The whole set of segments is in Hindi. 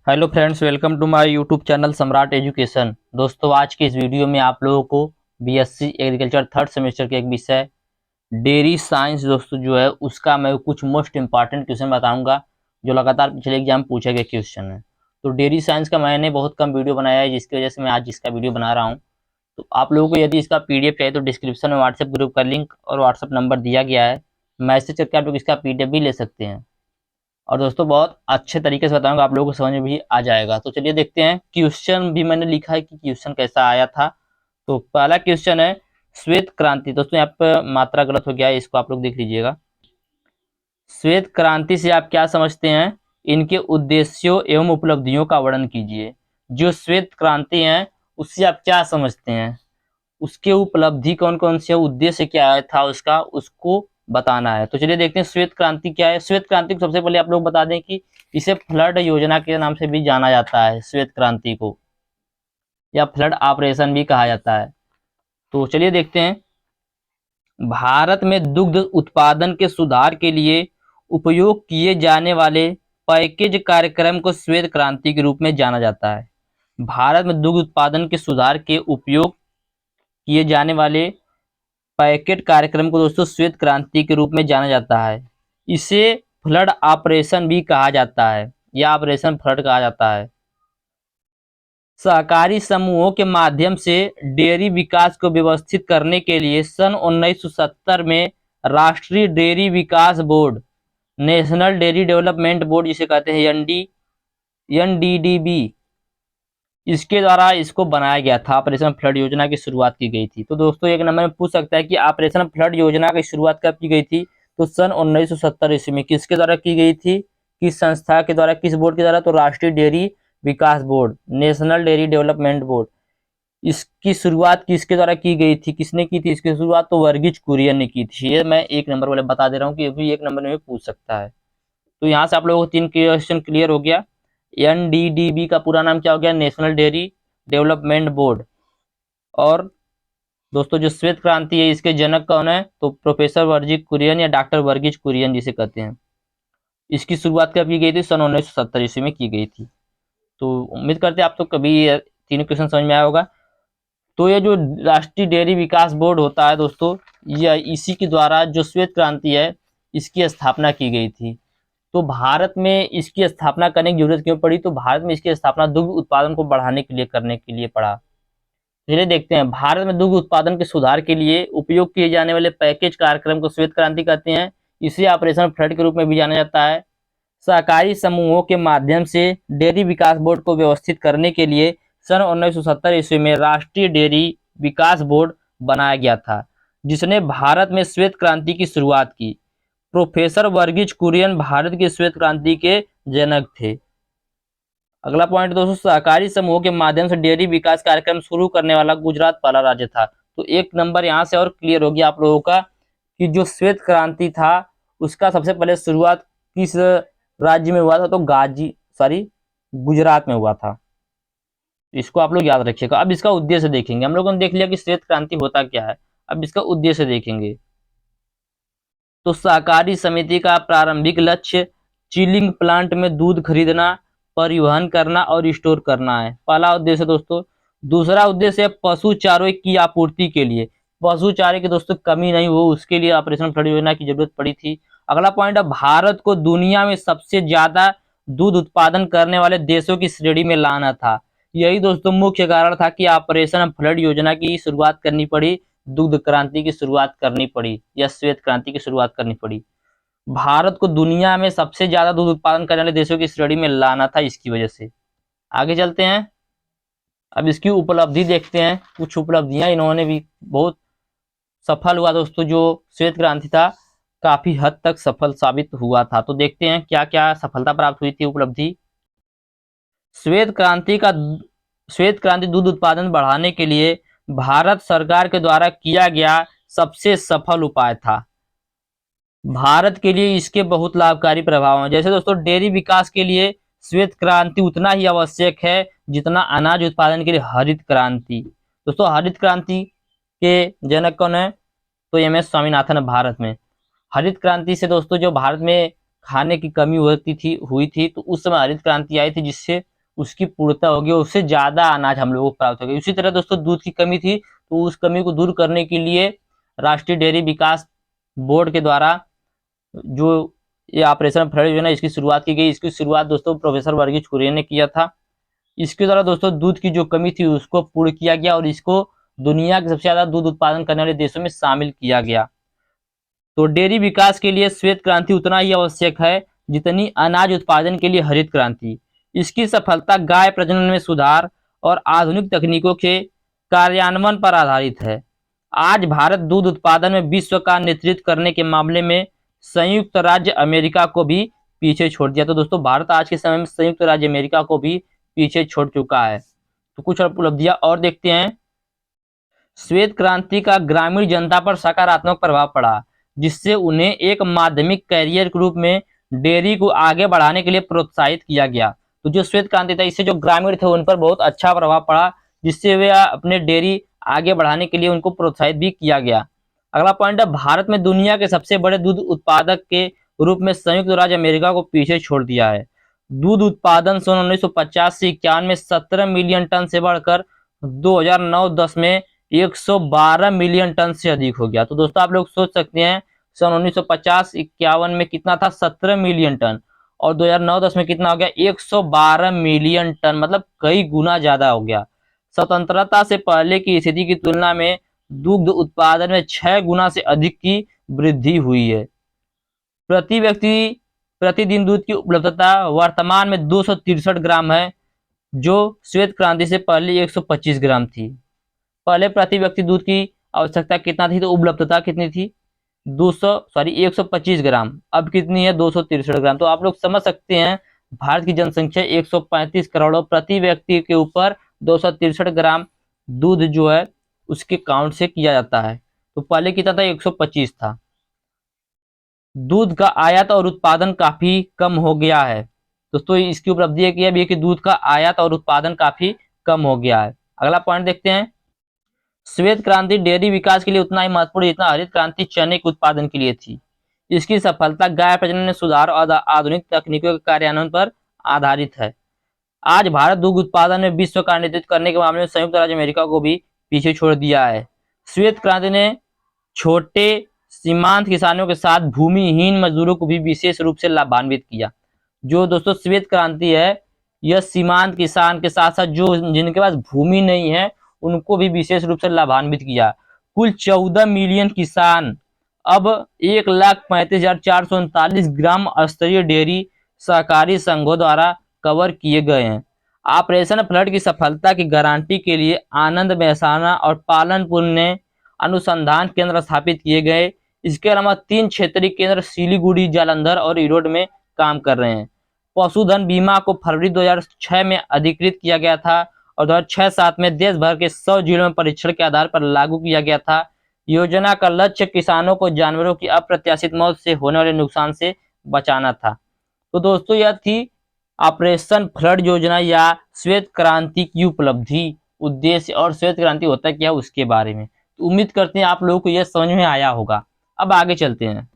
Hello friends, welcome to my YouTube channel Samrat education. दोस्तों, आज की इस वीडियो में आप लोगों को बीएससी एग्रीकल्चर थर्ड सेमेस्टर के एक विषय डेयरी साइंस दोस्तों जो है उसका मैं कुछ मोस्ट इंपॉर्टेंट क्वेश्चन बताऊंगा जो लगातार पिछले एग्जाम पूछे गए क्वेश्चन है। तो डेयरी साइंस का मैंने बहुत कम वीडियो बनाया है, जिसकी वजह से मैं आज इसका वीडियो बना रहा हूँ। तो आप लोगों को यदि इसका पीडीएफ चाहिए तो डिस्क्रिप्शन में व्हाट्सएप ग्रुप का लिंक और व्हाट्सएप नंबर दिया गया है, मैसेज करके आप लोग इसका पीडीएफ भी ले सकते हैं। और दोस्तों बहुत अच्छे तरीके से बताऊंगा, आप लोगों को समझ में भी आ जाएगा। तो चलिए देखते हैं, क्वेश्चन भी मैंने लिखा है कि क्वेश्चन कैसा आया था। तो पहला क्वेश्चन है श्वेत क्रांति। दोस्तों यहाँ पर मात्रा गलत हो गया है, इसको आप लोग देख लीजिएगा। श्वेत क्रांति से आप क्या समझते हैं, इनके उद्देश्यों एवं उपलब्धियों का वर्णन कीजिए। जो श्वेत क्रांति है उससे आप क्या समझते हैं, उसके उपलब्धि कौन कौन से, उद्देश्य क्या है था उसका, उसको बताना है। तो चलिए देखते हैं श्वेत क्रांति क्या है। श्वेत क्रांति को सबसे पहले आप लोग बता दें कि इसे फ्लड योजना के नाम से भी जाना जाता है, श्वेत क्रांति को, या फ्लड ऑपरेशन भी कहा जाता है। तो चलिए देखते हैं, भारत में दुग्ध उत्पादन के सुधार के लिए उपयोग किए जाने वाले पैकेज कार्यक्रम को श्वेत क्रांति के रूप में जाना जाता है। भारत में दुग्ध उत्पादन के सुधार के उपयोग किए जाने वाले पैकेट कार्यक्रम को दोस्तों श्वेत क्रांति के रूप में जाना जाता है। इसे फ्लड ऑपरेशन भी कहा जाता है, या ऑपरेशन फ्लड कहा जाता है। सहकारी समूहों के माध्यम से डेयरी विकास को व्यवस्थित करने के लिए सन 1970 में राष्ट्रीय डेयरी विकास board, national dairy development board जिसे कहते हैं एनडीडीबी, इसके द्वारा इसको बनाया गया था। ऑपरेशन फ्लड योजना की शुरुआत की गई थी। तो दोस्तों एक नंबर में पूछ सकता है कि ऑपरेशन फ्लड योजना की शुरुआत कब की गई थी, तो सन 1970 ईस्वी में। किसके द्वारा की गई थी, किस संस्था के द्वारा, किस बोर्ड के द्वारा, तो राष्ट्रीय डेयरी विकास board, national dairy development board. इसकी शुरुआत किसके द्वारा की गई थी, किसने की थी इसकी शुरुआत, तो वर्गीज कुरियन ने की थी। ये मैं एक नंबर वाले बता दे रहा हूँ कि ये भी एक नंबर में पूछ सकता है। तो यहाँ से आप लोगों को 3 क्वेश्चन क्लियर हो गया। एनडीडीबी का पूरा नाम क्या हो गया, नेशनल डेयरी डेवलपमेंट बोर्ड। और दोस्तों जो श्वेत क्रांति है इसके जनक कौन है, तो प्रोफेसर वर्गीज कुरियन या डॉक्टर वर्गीज कुरियन जिसे कहते हैं। इसकी शुरुआत कब की गई थी, सन 1970 ईस्वी में की गई थी। तो उम्मीद करते हैं आप तो कभी तीनों क्वेश्चन समझ में आया होगा। तो ये जो राष्ट्रीय डेयरी विकास बोर्ड होता है दोस्तों, यह इसी के द्वारा जो श्वेत क्रांति है इसकी स्थापना की गई थी। तो भारत में इसकी स्थापना करने की जरूरत क्यों पड़ी, तो भारत में इसकी स्थापना दुग्ध उत्पादन को बढ़ाने के लिए करने के लिए पड़ा। चलिए देखते हैं, भारत में दुग्ध उत्पादन के सुधार के लिए उपयोग किए जाने वाले पैकेज कार्यक्रम को श्वेत क्रांति कहते हैं। इसे ऑपरेशन फ्लड के रूप में भी जाना जाता है। सहकारी समूहों के माध्यम से डेयरी विकास बोर्ड को व्यवस्थित करने के लिए सन 1970 ईस्वी में राष्ट्रीय डेयरी विकास बोर्ड बनाया गया था, जिसने भारत में श्वेत क्रांति की शुरुआत की। प्रोफेसर वर्गीज कुरियन भारत की श्वेत क्रांति के जनक थे। अगला पॉइंट दोस्तों, सहकारी समूहों के माध्यम से डेयरी विकास कार्यक्रम शुरू करने वाला गुजरात पहला राज्य था। तो एक नंबर यहाँ से और क्लियर हो गया आप लोगों का कि जो श्वेत क्रांति था उसका सबसे पहले शुरुआत किस राज्य में हुआ था, तो गुजरात में हुआ था। इसको आप लोग याद रखिएगा। अब इसका उद्देश्य देखेंगे, हम लोगों ने देख लिया कि श्वेत क्रांति होता क्या है, अब इसका उद्देश्य देखेंगे। तो सहकारी समिति का प्रारंभिक लक्ष्य चिलिंग प्लांट में दूध खरीदना, परिवहन करना और स्टोर करना है, पहला उद्देश्य दोस्तों। दूसरा उद्देश्य है पशु चारे की आपूर्ति के लिए, पशु चारे की दोस्तों कमी नहीं हो उसके लिए ऑपरेशन फ्लड योजना की जरूरत पड़ी थी। अगला पॉइंट है भारत को दुनिया में सबसे ज्यादा दूध उत्पादन करने वाले देशों की श्रेणी में लाना था। यही दोस्तों मुख्य कारण था कि ऑपरेशन फ्लड योजना की शुरुआत करनी पड़ी, दुग्ध क्रांति की शुरुआत करनी पड़ी, या श्वेत क्रांति की शुरुआत करनी पड़ी। भारत को दुनिया में सबसे ज्यादा दूध उत्पादन करने वाले देशों की श्रेणी में लाना था इसकी वजह से। आगे चलते हैं, अब इसकी उपलब्धि देखते हैं। कुछ उपलब्धियां इन्होंने भी, बहुत सफल हुआ दोस्तों जो श्वेत क्रांति था, काफी हद तक सफल साबित हुआ था। तो देखते हैं क्या क्या सफलता प्राप्त हुई थी उपलब्धि। श्वेत क्रांति दूध उत्पादन बढ़ाने के लिए भारत सरकार के द्वारा किया गया सबसे सफल उपाय था। भारत के लिए इसके बहुत लाभकारी प्रभाव हैं। जैसे दोस्तों डेयरी विकास के लिए श्वेत क्रांति उतना ही आवश्यक है जितना अनाज उत्पादन के लिए हरित क्रांति। दोस्तों हरित क्रांति के जनक कौन है, तो एम एस स्वामीनाथन है भारत में। हरित क्रांति से दोस्तों जो भारत में खाने की कमी हुई थी तो उस समय हरित क्रांति आई थी, जिससे उसकी पूर्णता होगी, उससे ज्यादा अनाज हम लोगों को प्राप्त होगा। उसी तरह दोस्तों दूध की कमी थी, तो उस कमी को दूर करने के लिए राष्ट्रीय डेयरी विकास बोर्ड के द्वारा जो ये ऑपरेशन फ्लड योजना इसकी शुरुआत की गई। इसकी शुरुआत दोस्तों प्रोफेसर वर्गीज कुरियन ने किया था। इसके द्वारा दोस्तों दूध की जो कमी थी उसको पूर्ण किया गया और इसको दुनिया के सबसे ज्यादा दूध उत्पादन करने वाले देशों में शामिल किया गया। तो डेयरी विकास के लिए श्वेत क्रांति उतना ही आवश्यक है जितनी अनाज उत्पादन के लिए हरित क्रांति। इसकी सफलता गाय प्रजनन में सुधार और आधुनिक तकनीकों के कार्यान्वयन पर आधारित है। आज भारत दूध उत्पादन में विश्व का नेतृत्व करने के मामले में संयुक्त राज्य अमेरिका को भी पीछे छोड़ दिया। तो दोस्तों भारत आज के समय में संयुक्त राज्य अमेरिका को भी पीछे छोड़ चुका है। तो कुछ उपलब्धियां और देखते हैं। श्वेत क्रांति का ग्रामीण जनता पर सकारात्मक प्रभाव पड़ा, जिससे उन्हें एक माध्यमिक कैरियर के रूप में डेयरी को आगे बढ़ाने के लिए प्रोत्साहित किया गया। तो जो श्वेत क्रांति था इससे जो ग्रामीण थे उन पर बहुत अच्छा प्रभाव पड़ा, जिससे वे अपने डेयरी आगे बढ़ाने के लिए उनको प्रोत्साहित भी किया गया। अगला पॉइंट है, भारत में दुनिया के सबसे बड़े दूध उत्पादक के रूप में संयुक्त राज्य अमेरिका को पीछे छोड़ दिया है। दूध उत्पादन सन 1950 से 51 में 17 मिलियन टन से बढ़कर 2009-10 में 112 मिलियन टन से अधिक हो गया। तो दोस्तों आप लोग सोच सकते हैं सन 1950-51 में कितना था, 17 मिलियन टन, और 2009-10 में कितना हो गया, 112 मिलियन टन, मतलब कई गुना ज्यादा हो गया। स्वतंत्रता से पहले की स्थिति की तुलना में दुग्ध उत्पादन में 6 गुना से अधिक की वृद्धि हुई है। प्रति व्यक्ति प्रतिदिन दूध की उपलब्धता वर्तमान में 263 ग्राम है, जो श्वेत क्रांति से पहले 125 ग्राम थी। पहले प्रति व्यक्ति दूध की आवश्यकता कितना थी, तो उपलब्धता कितनी थी, 125 ग्राम। अब कितनी है, 263 ग्राम। तो आप लोग समझ सकते हैं भारत की जनसंख्या 135 करोड़ और प्रति व्यक्ति के ऊपर 263 ग्राम दूध जो है उसके काउंट से किया जाता है। तो पहले कितना था, 125 था। दूध का आयात और उत्पादन काफी कम हो गया है। दोस्तों इसकी उपलब्धि है कि दूध का आयात और उत्पादन काफी कम हो गया है। अगला पॉइंट देखते हैं। श्वेत क्रांति डेयरी विकास के लिए उतना ही महत्वपूर्ण जितना हरित क्रांति चने के उत्पादन के लिए थी। इसकी सफलता गाय प्रजनन में सुधार और आधुनिक तकनीकों के कार्यान्वयन पर आधारित है। आज भारत दुग्ध उत्पादन में विश्व का नेतृत्व करने के मामले में संयुक्त राज्य अमेरिका को भी पीछे छोड़ दिया है। श्वेत क्रांति ने छोटे सीमांत किसानों के साथ भूमिहीन मजदूरों को भी विशेष रूप से लाभान्वित किया। जो दोस्तों श्वेत क्रांति है यह सीमांत किसान के साथ साथ जो जिनके पास भूमि नहीं है उनको भी विशेष रूप से लाभान्वित किया। कुल 14 मिलियन किसान अब 1,35,439 ग्राम स्तरीय डेयरी सहकारी संघों द्वारा कवर किए गए हैं। ऑपरेशन फ्लड की सफलता की गारंटी के लिए आनंद मेहसाना और पालनपुर ने अनुसंधान केंद्र स्थापित किए गए। इसके अलावा 3 क्षेत्रीय केंद्र सिलीगुड़ी, जालंधर और इरोड में काम कर रहे हैं। पशुधन बीमा को फरवरी 2006 में अधिकृत किया गया था और 2006-07 में देश भर के 100 जिलों में परीक्षण के आधार पर लागू किया गया था। योजना का लक्ष्य किसानों को जानवरों की अप्रत्याशित मौत से होने वाले नुकसान से बचाना था। तो दोस्तों यह थी ऑपरेशन फ्लड योजना या श्वेत क्रांति की उपलब्धि, उद्देश्य और श्वेत क्रांति होता क्या उसके बारे में। तो उम्मीद करते हैं आप लोगों को यह समझ में आया होगा। अब आगे चलते हैं।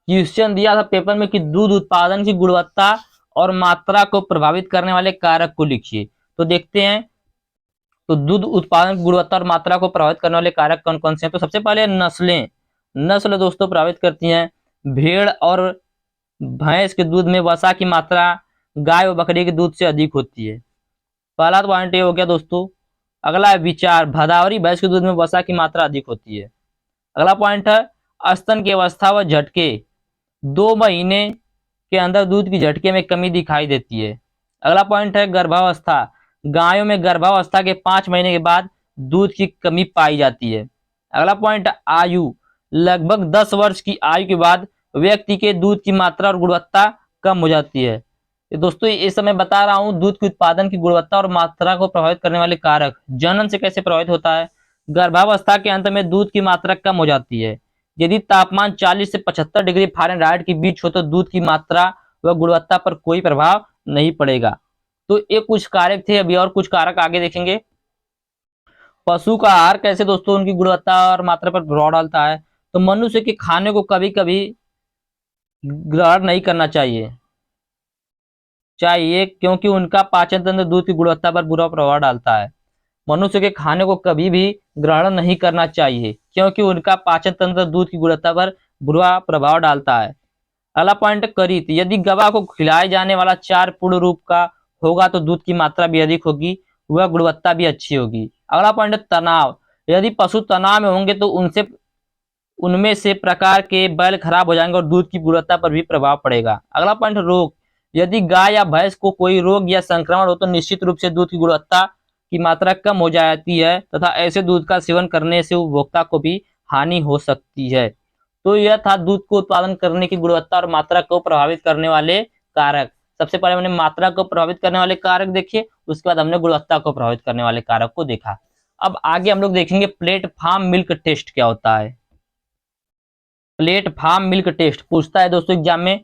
क्वेश्चन दिया था पेपर में कि दूध उत्पादन की गुणवत्ता और मात्रा को प्रभावित करने वाले कारक को लिखिए। तो देखते हैं। तो दूध उत्पादन की गुणवत्ता और मात्रा को प्रभावित करने वाले कारक कौन कौन से हैं। तो सबसे पहले नस्लें। नस्ल दोस्तों प्रभावित करती हैं। भेड़ और भैंस के दूध में वसा की मात्रा गाय और बकरी के दूध से अधिक होती है। पहला पॉइंट ये हो गया दोस्तों। अगला है विचार। भदावरी भैंस के दूध में वसा की मात्रा अधिक होती है। अगला पॉइंट है स्तन की अवस्था व झटके। 2 महीने के अंदर दूध की झटके में कमी दिखाई देती है। अगला पॉइंट है गर्भावस्था। गायों में गर्भावस्था के 5 महीने के बाद दूध की कमी पाई जाती है। अगला पॉइंट आयु। लगभग 10 वर्ष की आयु के बाद व्यक्ति के दूध की मात्रा और गुणवत्ता कम हो जाती है। तो दोस्तों इस समय बता रहा हूं दूध के उत्पादन की गुणवत्ता और मात्रा को प्रभावित करने वाले कारक। जनन से कैसे प्रभावित होता है। गर्भावस्था के अंत में दूध की मात्रा कम हो जाती है। यदि तापमान 40 से 75 डिग्री फ़ारेनहाइट के बीच हो तो दूध की मात्रा व गुणवत्ता पर कोई प्रभाव नहीं पड़ेगा। तो ये कुछ कारक थे, अभी और कुछ कारक आगे देखेंगे। पशु का आहार कैसे दोस्तों उनकी गुणवत्ता और मात्रा पर प्रभाव डालता है। तो मनुष्य के खाने को कभी कभी ग्रहण नहीं करना चाहिए। चाहिए क्योंकि उनका पाचन तंत्र दूध की गुणवत्ता पर बुरा प्रभाव डालता है। मनुष्य के खाने को कभी भी ग्रहण नहीं करना चाहिए क्योंकि उनका पाचन तंत्र दूध की गुणवत्ता पर बुरा प्रभाव डालता है। अगला पॉइंट करित, यदि गवाह को खिलाए जाने वाला चार पूर्ण रूप का होगा तो दूध की मात्रा भी अधिक होगी, वह गुणवत्ता भी अच्छी होगी। अगला पॉइंट तनाव, यदि पशु तनाव में होंगे तो उनमें से प्रकार के बैल खराब हो जाएंगे और दूध की गुणवत्ता पर भी प्रभाव पड़ेगा। अगला पॉइंट रोग, यदि गाय या भैंस को कोई रोग या संक्रमण हो तो निश्चित रूप से दूध की गुणवत्ता की मात्रा कम हो जाती है तथा ऐसे दूध का सेवन करने से उपभोक्ता को भी हानि हो सकती है। तो यह था दूध को उत्पादन करने की गुणवत्ता और मात्रा को प्रभावित करने वाले कारक। सबसे पहले हमने मात्रा को प्रभावित करने वाले कारक देखे, उसके बाद हमने गुणवत्ता को प्रभावित करने वाले कारक को देखा। अब आगे हम लोग देखेंगे प्लेटफार्म मिल्क टेस्ट क्या होता है। प्लेटफार्म मिल्क टेस्ट पूछता है दोस्तों एग्जाम में,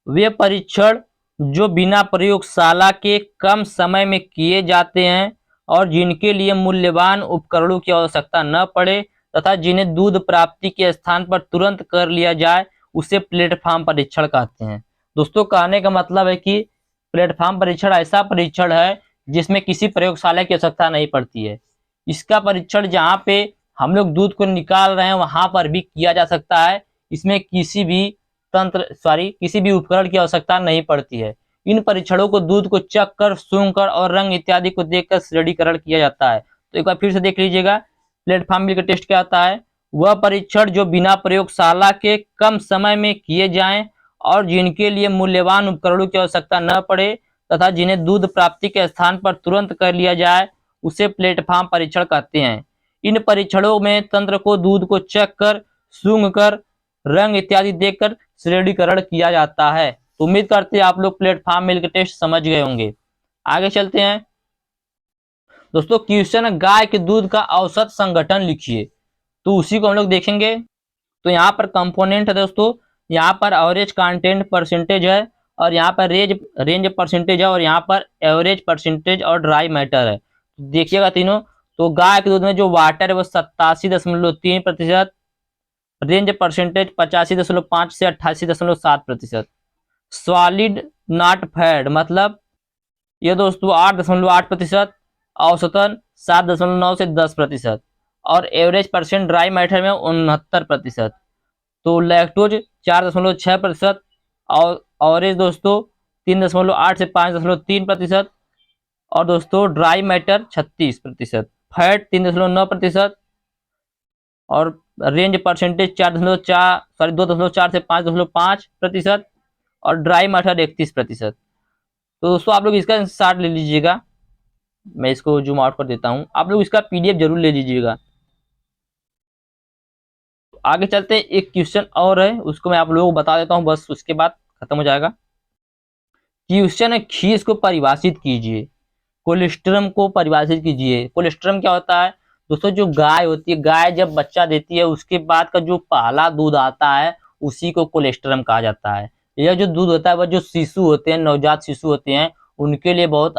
वे परीक्षण जो बिना प्रयोगशाला के कम समय में किए जाते हैं और जिनके लिए मूल्यवान उपकरणों की आवश्यकता न पड़े तथा जिन्हें दूध प्राप्ति के स्थान पर तुरंत कर लिया जाए, उसे प्लेटफार्म परीक्षण कहते हैं। दोस्तों कहने का मतलब है कि प्लेटफार्म परीक्षण ऐसा परीक्षण है जिसमें किसी प्रयोगशाला की आवश्यकता नहीं पड़ती है। इसका परीक्षण जहाँ पे हम लोग दूध को निकाल रहे हैं वहां पर भी किया जा सकता है। इसमें किसी भी उपकरण की आवश्यकता नहीं पड़ती है। इन परीक्षणों को दूध को चख कर, सूंघ कर और रंग इत्यादि को देखकर श्रेणीकरण किया जाता है। तो एक बार फिर से देख लीजिएगा, प्लेटफार्म मिल्क टेस्ट क्या होता है। वह परीक्षण जो बिना प्रयोगशाला के कम समय में किए जाएं और जिनके लिए मूल्यवान उपकरणों की आवश्यकता न पड़े तथा जिन्हें दूध प्राप्ति के स्थान पर तुरंत कर लिया जाए, उसे प्लेटफार्म परीक्षण कहते हैं। इन परीक्षणों में तंत्र को दूध को चख कर, सूंघ कर, रंग इत्यादि देखकर श्रेणीकरण किया जाता है। तो उम्मीद करते हैं आप लोग प्लेटफार्म मिल्क टेस्ट समझ गए होंगे। आगे चलते हैं दोस्तों, क्वेश्चन गाय के दूध का औसत संगठन लिखिए। तो उसी को हम लोग देखेंगे। तो यहाँ पर कंपोनेंट है दोस्तों, यहाँ पर एवरेज कंटेंट परसेंटेज है और यहाँ पर रेंज परसेंटेज है और यहाँ पर एवरेज परसेंटेज और ड्राई मैटर है। देखिएगा तीनों। तो गाय के दूध में जो वाटर है वो 87.3%, रेंज परसेंटेज 85.5 से 88.7%, सॉलिड नॉट फैट मतलब ये दोस्तों 8.8%, औसतन 7.9 से 10% और एवरेज परसेंट ड्राई मैटर में 69%। तो लैक्टोज 4.6% और ऑरेज दोस्तों 3.8 से 5.3% और दोस्तों ड्राई मैटर 36%, फैट 3.9% और रेंज परसेंटेज 2.4 से 5.5% और ड्राई मैटर 31%। तो दोस्तों आप लोग इसका स्क्रीनशॉट ले लीजिएगा, मैं इसको जूम आउट कर देता हूं। आप लोग इसका पीडीएफ जरूर ले लीजिएगा। आगे चलते हैं, एक क्वेश्चन और है उसको मैं आप लोगों को बता देता हूं, बस उसके बाद खत्म हो जाएगा। क्वेश्चन है खीस को परिभाषित कीजिए। कोलेस्ट्रम को परिभाषित कीजिए। कोलेस्ट्रम क्या होता है दोस्तों, जो गाय होती है, गाय जब बच्चा देती है उसके बाद का जो पहला दूध आता है उसी को कोलेस्ट्रम कहा जाता है। यह जो दूध होता है वह जो शिशु होते हैं, नवजात शिशु होते हैं, उनके लिए बहुत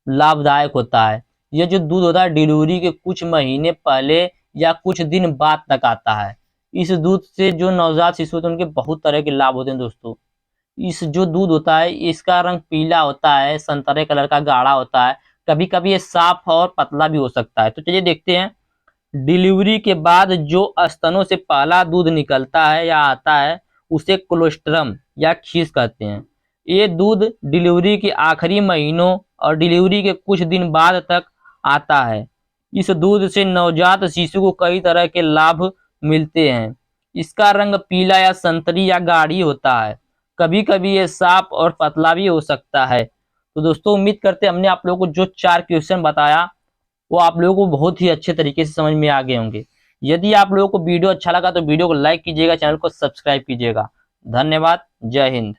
लाभदायक होता है। यह जो दूध होता है डिलीवरी के कुछ महीने पहले या कुछ दिन बाद तक आता है। इस दूध से जो नवजात शिशु होते हैं उनके बहुत तरह के लाभ होते हैं दोस्तों। इस जो दूध होता है इसका रंग पीला होता है, संतरे कलर का गाढ़ा होता है, कभी कभी ये साफ और पतला भी हो सकता है। तो चलिए देखते हैं, डिलीवरी के बाद जो स्तनों से पहला दूध निकलता है या आता है उसे कोलेस्ट्रम या खीस कहते हैं। ये दूध डिलीवरी के आखिरी महीनों और डिलीवरी के कुछ दिन बाद तक आता है। इस दूध से नवजात शिशु को कई तरह के लाभ मिलते हैं। इसका रंग पीला या संतरी या गाढ़ी होता है, कभी कभी ये साफ और पतला भी हो सकता है। तो दोस्तों उम्मीद करते हैं हमने आप लोगों को जो 4 क्वेश्चन बताया वो आप लोगों को बहुत ही अच्छे तरीके से समझ में आ गए होंगे। यदि आप लोगों को वीडियो अच्छा लगा तो वीडियो को लाइक कीजिएगा, चैनल को सब्सक्राइब कीजिएगा। धन्यवाद, जय हिंद।